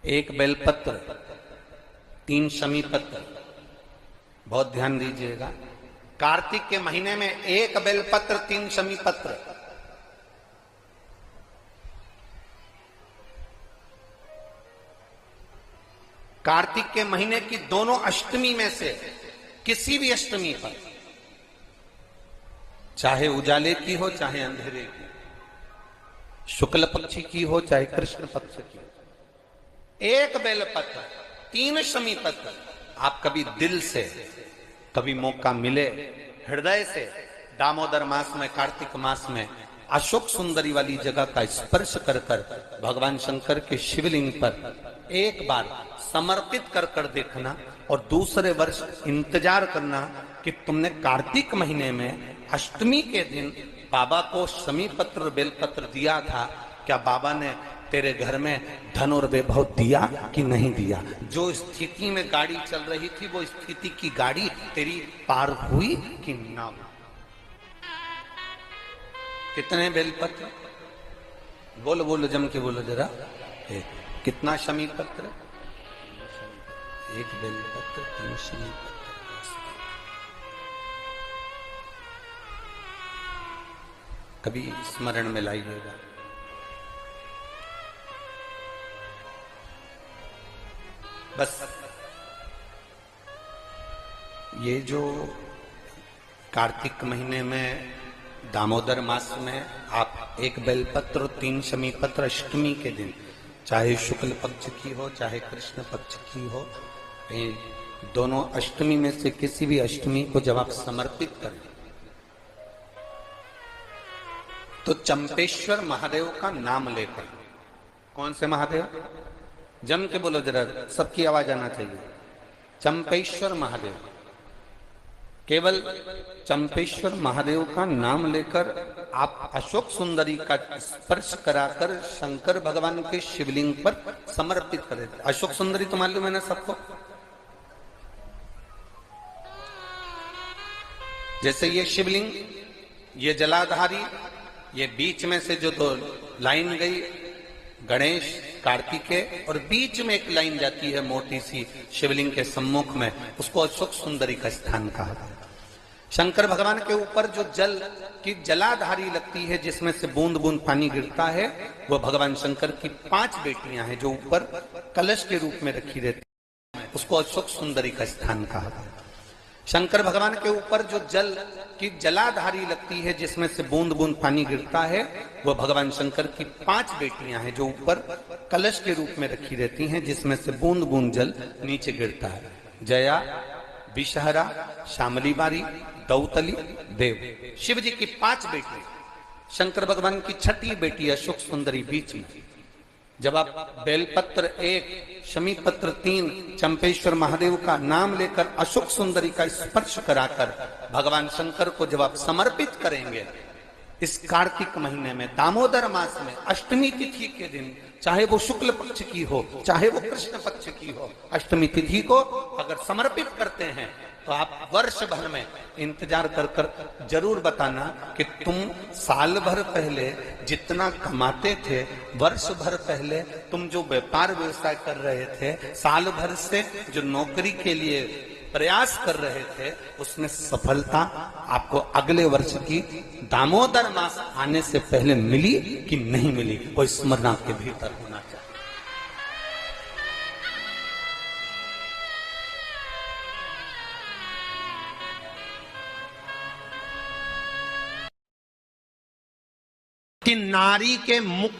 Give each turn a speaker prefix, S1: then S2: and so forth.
S1: एक बेलपत्र, 3 शमी पत्र। बहुत ध्यान दीजिएगा, कार्तिक के महीने में 1 बेलपत्र 3 शमी पत्र। कार्तिक के महीने की दोनों अष्टमी में से किसी भी अष्टमी पर, चाहे उजाले की हो चाहे अंधेरे की, शुक्ल पक्षी की हो चाहे कृष्ण पक्ष की, 1 बेलपत्र 3 शमी पत्र। आप कभी दिल से, कभी मौका मिले हृदय से, दामोदर मास में, कार्तिक मास में अशोक सुंदरी वाली जगह का स्पर्श कर कर भगवान शंकर के शिवलिंग पर एक बार समर्पित कर कर देखना, और दूसरे वर्ष इंतजार करना कि तुमने कार्तिक महीने में अष्टमी के दिन बाबा को शमी पत्र बेलपत्र दिया था, क्या बाबा ने तेरे घर में धन और वैभव दिया कि नहीं दिया? जो स्थिति में गाड़ी चल रही थी वो स्थिति की गाड़ी तेरी पार हुई कि ना हुई? कितने बेलपत्र? बोलो बोलो, जम के बोलो जरा। कितना शमी पत्र? 1 बेलपत्र 3 शमी पत्र। कभी स्मरण में लाइएगा। बस ये जो कार्तिक महीने में दामोदर मास में आप 1 बेलपत्र 3 शमी पत्र अष्टमी के दिन, चाहे शुक्ल पक्ष की हो चाहे कृष्ण पक्ष की हो, दोनों अष्टमी में से किसी भी अष्टमी को जब आप समर्पित करें तो चंपेश्वर महादेव का नाम लेकर, कौन से महादेव? जम के बोलो जरा, सबकी आवाज आना चाहिए। चंपेश्वर महादेव, केवल चंपेश्वर महादेव का नाम लेकर आप अशोक सुंदरी का स्पर्श कराकर शंकर भगवान के शिवलिंग पर समर्पित करें। अशोक सुंदरी तो मालूम है ना सबको? जैसे ये शिवलिंग, ये जलाधारी, ये बीच में से जो 2 लाइन गई, गणेश कार्तिकेय, और बीच में एक लाइन जाती है मोटी सी शिवलिंग के सम्मुख में, उसको अशोक सुंदरी का स्थान कहा जाता है। शंकर भगवान के ऊपर जो जल की जलाधारी लगती है, जिसमें से बूंद बूंद पानी गिरता है, वो भगवान शंकर की 5 बेटियां हैं जो ऊपर कलश के रूप में रखी रहती है, उसको अशोक सुंदरी का स्थान कहा जाता है। शंकर भगवान के ऊपर जो जल की जलाधारी लगती है, जिसमें से बूंद बूंद पानी गिरता है, वह भगवान शंकर की 5 बेटियां हैं जो ऊपर कलश के रूप में रखी रहती हैं, जिसमें से बूंद बूंद जल नीचे गिरता है। जया, विषहरा, शामली बारी, दौतली, देव। शिव जी की 5 बेटी, शंकर भगवान की 6ठी बेटी अशोक सुंदरी बीच में। जब आप बेलपत्र 1, शमी पत्र 3, चंपेश्वर महादेव का नाम लेकर अशोक सुंदरी का स्पर्श कराकर भगवान शंकर को जब आप समर्पित करेंगे इस कार्तिक महीने में, दामोदर मास में, अष्टमी तिथि के दिन, चाहे वो शुक्ल पक्ष की हो चाहे वो कृष्ण पक्ष की हो, अष्टमी तिथि को अगर समर्पित करते हैं तो आप वर्ष भर में इंतजार कर कर जरूर बताना कि तुम साल भर पहले जितना कमाते थे, वर्ष भर पहले तुम जो व्यापार व्यवसाय कर रहे थे, साल भर से जो नौकरी के लिए प्रयास कर रहे थे, उसमें सफलता आपको अगले वर्ष की दामोदर मास आने से पहले मिली कि नहीं मिली, कोई स्मरण आपके भीतर होना चाहिए। कि नारी के मुख